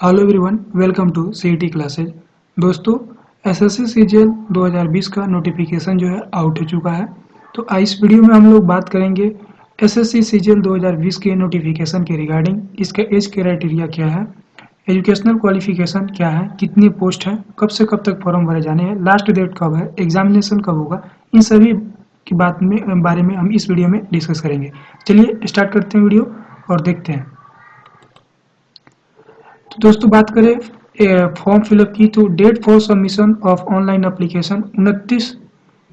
Hello everyone, welcome to CET classes. दोस्तों, SSC CGL 2020 का notification जो है आउट हो चुका है। तो इस वीडियो में हम लोग बात करेंगे एसएससी सीजीएल 2020 के नोटिफिकेशन के रिगार्डिंग। इसका एज क्राइटेरिया क्या है, एजुकेशनल क्वालिफिकेशन क्या है, कितनी पोस्ट है, कब से कब तक फॉर्म भरे जाने हैं, लास्ट डेट कब है, एग्जामिनेशन कब होगा, इन सभी की बारे में हम इस वीडियो में डिस्कस करेंगे। चलिए स्टार्ट करते हैं वीडियो और देखते हैं। तो दोस्तों, बात करें फॉर्म फिलअप की, तो date for submission of online application 29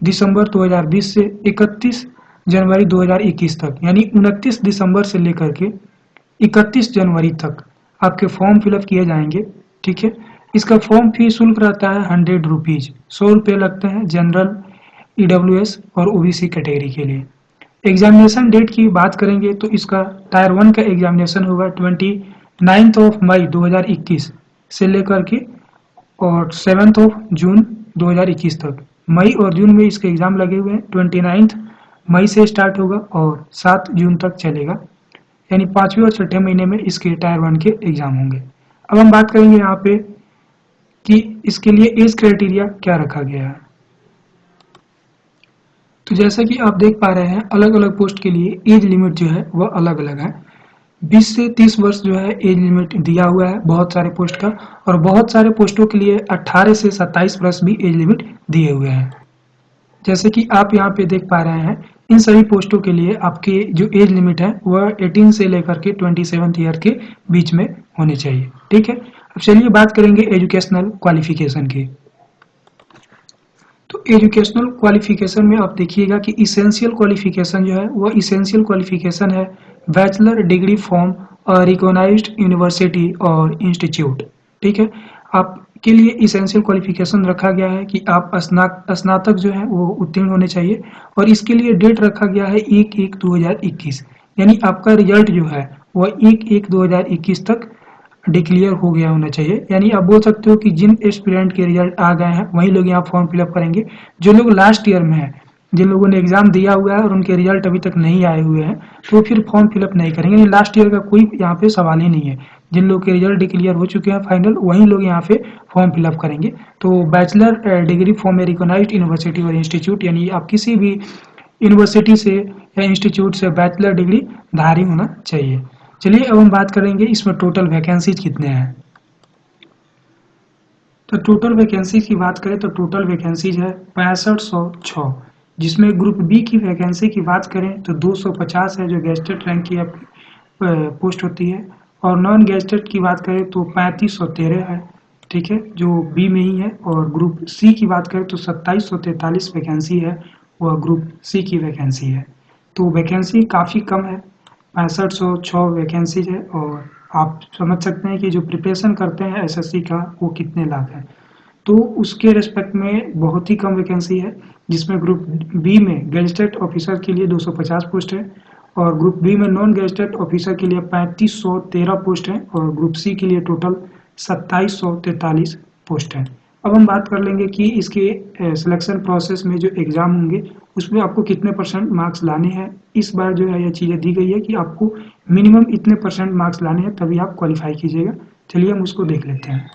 दिसंबर 2020 से 31 जनवरी 2021 तक, यानी 29 दिसंबर से लेकर के 31 जनवरी तक आपके फॉर्म फिलअप किए जाएंगे। ठीक है, इसका फॉर्म फी शुल्क रहता है 100 रुपीज़, 100 रुपये लगते हैं जनरल, ईडब्ल्यूएस और ओबीसी कैटेगरी के लिए। एग्जामिनेशन डेट की बात करेंगे तो इसका टायर 1 का एग्जामिनेशन होगा 29 मई 2021 से लेकर के और 7 जून 2021 तक। मई और जून में इसके एग्ज़ाम लगे हुए हैं। 29 मई से स्टार्ट होगा और 7 जून तक चलेगा, यानी 5वें और 6ठे महीने में इसके टायर 1 के एग्ज़ाम होंगे। अब हम बात करेंगे यहाँ पे कि इसके लिए एज क्राइटेरिया क्या रखा गया है। तो जैसा कि आप देख पा रहे हैं, अलग अलग पोस्ट के लिए एज लिमिट जो है वह अलग अलग है। 20 से 30 वर्ष जो है एज लिमिट दिया हुआ है बहुत सारे पोस्ट का, और बहुत सारे पोस्टों के लिए 18 से 27 वर्ष भी एज लिमिट दिए हुए हैं। जैसे कि आप यहाँ पे देख पा रहे हैं, इन सभी पोस्टों के लिए आपके जो एज लिमिट है वह 18 से लेकर के 27 ईयर के बीच में होनी चाहिए। ठीक है, अब चलिए बात करेंगे एजुकेशनल क्वालिफिकेशन की। तो एजुकेशनल क्वालिफिकेशन में आप देखिएगा कि इसेंशियल क्वालिफिकेशन जो है वह इसेंशियल क्वालिफिकेशन है bachelor degree from recognised university और इंस्टीट्यूट। ठीक है, आपके लिए इसेंशियल क्वालिफिकेशन रखा गया है कि आप स्नातक जो है वो उत्तीर्ण होने चाहिए, और इसके लिए डेट रखा गया है 1/1/2021, यानी आपका रिजल्ट जो है वह 1/1/2021 तक डिक्लेयर हो गया होना चाहिए। यानी आप बोल सकते हो कि जिन एस्पिरेंट के रिजल्ट आ गए हैं वही लोग यहाँ फॉर्म फिलअप करेंगे। जो लोग लास्ट ईयर में हैं, जिन लोगों ने एग्जाम दिया हुआ है और उनके रिजल्ट अभी तक नहीं आए हुए हैं, तो फिर फॉर्म फिलअप नहीं करेंगे। यानी लास्ट ईयर का कोई यहाँ पे सवाल ही नहीं है। जिन लोग के रिजल्ट डिक्लेयर हो चुके हैं फाइनल, वही लोग यहाँ पे फॉर्म फिलअप करेंगे। तो bachelor degree from a recognised university और इंस्टीट्यूट, यानी आप किसी भी यूनिवर्सिटी से या इंस्टीट्यूट से बैचलर डिग्री धारी होना चाहिए। चलिए अब हम बात करेंगे इसमें टोटल वैकेंसीज कितने हैं। तो टोटल वैकेंसीज की बात करें तो टोटल वैकेंसीज है 6506, जिसमें ग्रुप बी की वैकेंसी की बात करें तो 250 है, जो गेस्टेड रैंक की पोस्ट होती है, और नॉन गेस्टेड की बात करें तो 3513 है। ठीक है, जो बी में ही है। और ग्रुप सी की बात करें तो 2743 वैकेंसी है, वह ग्रुप सी की वैकेंसी है। तो वैकेंसी काफ़ी कम है, 6506 वैकेंसीज है, और आप समझ सकते हैं कि जो प्रिपरेशन करते हैं एसएससी का वो कितने लाख हैं। तो उसके रिस्पेक्ट में बहुत ही कम वैकेंसी है, जिसमें ग्रुप बी में गेजेटेड ऑफिसर के लिए 250 पोस्ट है, और ग्रुप बी में नॉन गेजेटेड ऑफिसर के लिए 3513 पोस्ट है, और ग्रुप सी के लिए टोटल 2743 पोस्ट है। अब हम बात कर लेंगे कि इसके सिलेक्शन प्रोसेस में जो एग्ज़ाम होंगे उसमें आपको कितने % मार्क्स लाने हैं। इस बार जो है यह चीज़ें दी गई है कि आपको मिनिमम इतने % मार्क्स लाने हैं तभी आप क्वालिफाई कीजिएगा। चलिए हम उसको देख लेते हैं।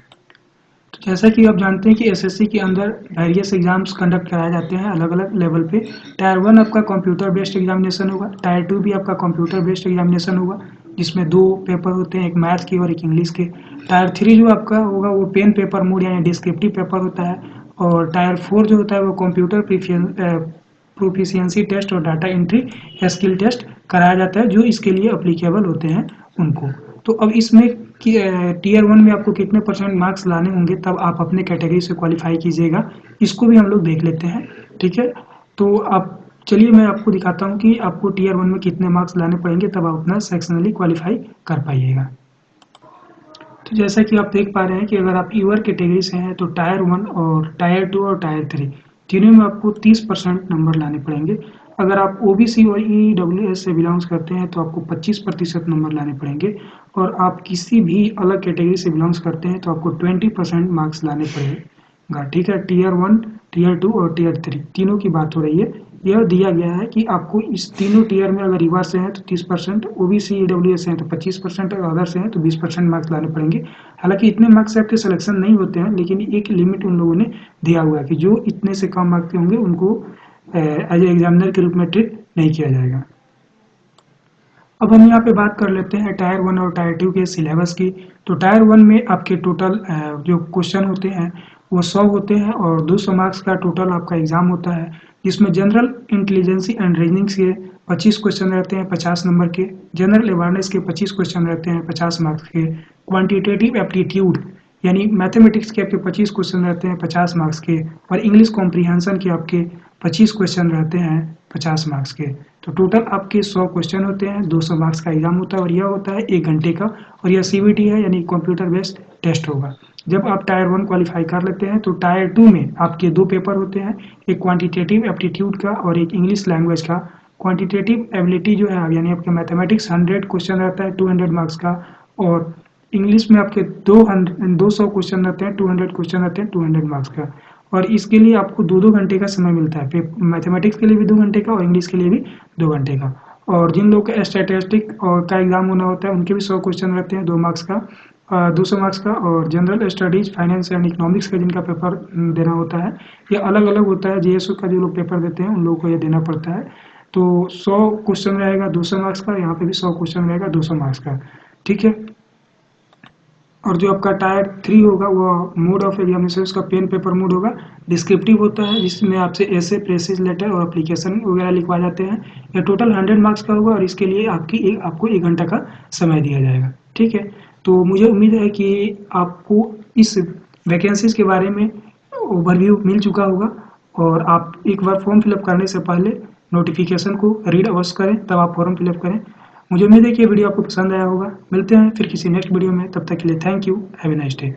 तो जैसा कि आप जानते हैं कि एसएससी के अंदर वेरियस एग्जाम्स कंडक्ट कराए जाते हैं अलग अलग लेवल पे। टायर 1 आपका कंप्यूटर बेस्ड एग्जामिनेशन होगा, टायर 2 भी आपका कंप्यूटर बेस्ड एग्जामिनेशन होगा, जिसमें 2 पेपर होते हैं, एक मैथ की और एक इंग्लिश के। टायर 3 जो आपका होगा वो पेन पेपर मोड यानी डिस्क्रिप्टिव पेपर होता है, और टायर 4 जो होता है वो कंप्यूटर प्रोफिशिएंसी टेस्ट और डाटा एंट्री स्किल टेस्ट कराया जाता है, जो इसके लिए अप्लीकेबल होते हैं उनको। तो अब इसमें टीयर 1 में आपको कितने % मार्क्स लाने होंगे तब आप अपने कैटेगरी से क्वालिफाई कीजिएगा, इसको भी हम लोग देख लेते हैं। ठीक है, तो आप चलिए मैं आपको दिखाता हूँ कि आपको टीयर 1 में कितने मार्क्स लाने पड़ेंगे तब आप अपना सेक्शनली क्वालिफाई कर पाइएगा। तो जैसा कि आप देख पा रहे हैं कि अगर आप ईवर कैटेगरी से हैं तो टायर 1 और टायर 2 और टायर 3 तीनों में आपको 30% नंबर लाने पड़ेंगे। अगर आप ओबीसी और ईडब्ल्यूएस से बिलोंग्स करते हैं तो आपको 25% नंबर लाने पड़ेंगे, और आप किसी भी अलग कैटेगरी से बिलोंग्स करते हैं तो आपको 20% मार्क्स लाने पड़ेगा। ठीक है, टीयर 1, टीयर 2 और टीयर 3 तीनों की बात हो रही है। यह दिया गया है कि आपको इस तीनों टीयर में अगर ईवर से हैं तो 30%, ओबीसी ईडब्ल्यूएस से हैं तो 25%, और अदर से हैं तो 20% मार्क्स लाने पड़ेंगे। हालांकि इतने मार्क्स से आपके सिलेक्शन नहीं होते हैं, लेकिन एक लिमिट उन लोगों ने दिया हुआ है कि जो इतने से कम मार्क्स के होंगे उनको एज ए एग्जामिनर के रूप में ट्रीट नहीं किया जाएगा। अब हम यहाँ पे बात कर लेते हैं टायर 1 और टायर 2 के सिलेबस की। तो टायर 1 में आपके टोटल जो क्वेश्चन होते हैं वो 100 होते हैं और 200 मार्क्स का टोटल आपका एग्जाम होता है, जिसमें जनरल इंटेलिजेंसी एंड रीजनिंग के 25 क्वेश्चन रहते हैं 50 नंबर के, जनरल अवेयरनेस के 25 क्वेश्चन रहते हैं 50 मार्क्स के, क्वांटिटेटिव एप्टीट्यूड यानी मैथमेटिक्स के आपके 25 क्वेश्चन रहते हैं 50 मार्क्स के, और इंग्लिश कॉम्प्रीहेंशन के आपके 25 क्वेश्चन रहते हैं 50 मार्क्स के। तो टोटल आपके 100 क्वेश्चन होते हैं, 200 मार्क्स का एग्जाम होता है और यह होता है 1 घंटे का, और यह CBT है यानी कंप्यूटर बेस्ड टेस्ट होगा। जब आप टायर 1 क्वालिफाई कर लेते हैं तो टायर 2 में आपके 2 पेपर होते हैं, एक क्वांटिटेटिव एप्टीट्यूड का और एक इंग्लिश लैंग्वेज का। क्वांटिटेटिव एबिलिटी जो है यानी आपके मैथमेटिक्स 100 क्वेश्चन रहता है 200 मार्क्स का, और इंग्लिश में आपके 200 क्वेश्चन रहते हैं 200 क्वेश्चन रहते हैं 200 मार्क्स का, और इसके लिए आपको 2-2 घंटे का समय मिलता है। मैथमेटिक्स के लिए भी 2 घंटे का और इंग्लिश के लिए भी 2 घंटे का। और जिन लोग का स्टैटिस्टिक और का एग्जाम होना होता है उनके भी 100 क्वेश्चन रहते हैं 2 मार्क्स का 200 मार्क्स का, और general studies finance and economics का जिनका पेपर देना होता है ये अलग अलग होता है। JSU का जो लोग पेपर देते हैं उन लोगों को ये देना पड़ता है। तो 100 क्वेश्चन रहेगा 200 मार्क्स का, यहाँ पे भी 100 क्वेश्चन रहेगा 200 मार्क्स का, ठीक है। और जो आपका टायर 3 होगा वो मोड ऑफ एग्जामिनेशन उसका पेन पेपर मोड होगा, डिस्क्रिप्टिव होता है जिसमें आपसे ऐसे प्रेसिस लेटर और एप्लीकेशन वगैरह लिखवाए जाते हैं। यह टोटल 100 मार्क्स का होगा और इसके लिए आपको 1 घंटा का समय दिया जाएगा, ठीक है। तो मुझे उम्मीद है कि आपको इस वैकेंसीज के बारे में ओवरव्यू मिल चुका होगा, और आप एक बार फॉर्म फिलअप करने से पहले नोटिफिकेशन को रीड अवश्य करें, तब आप फॉर्म फिलअप करें। मुझे उम्मीद है कि ये वीडियो आपको पसंद आया होगा। मिलते हैं फिर किसी नेक्स्ट वीडियो में, तब तक के लिए thank you, have a nice day.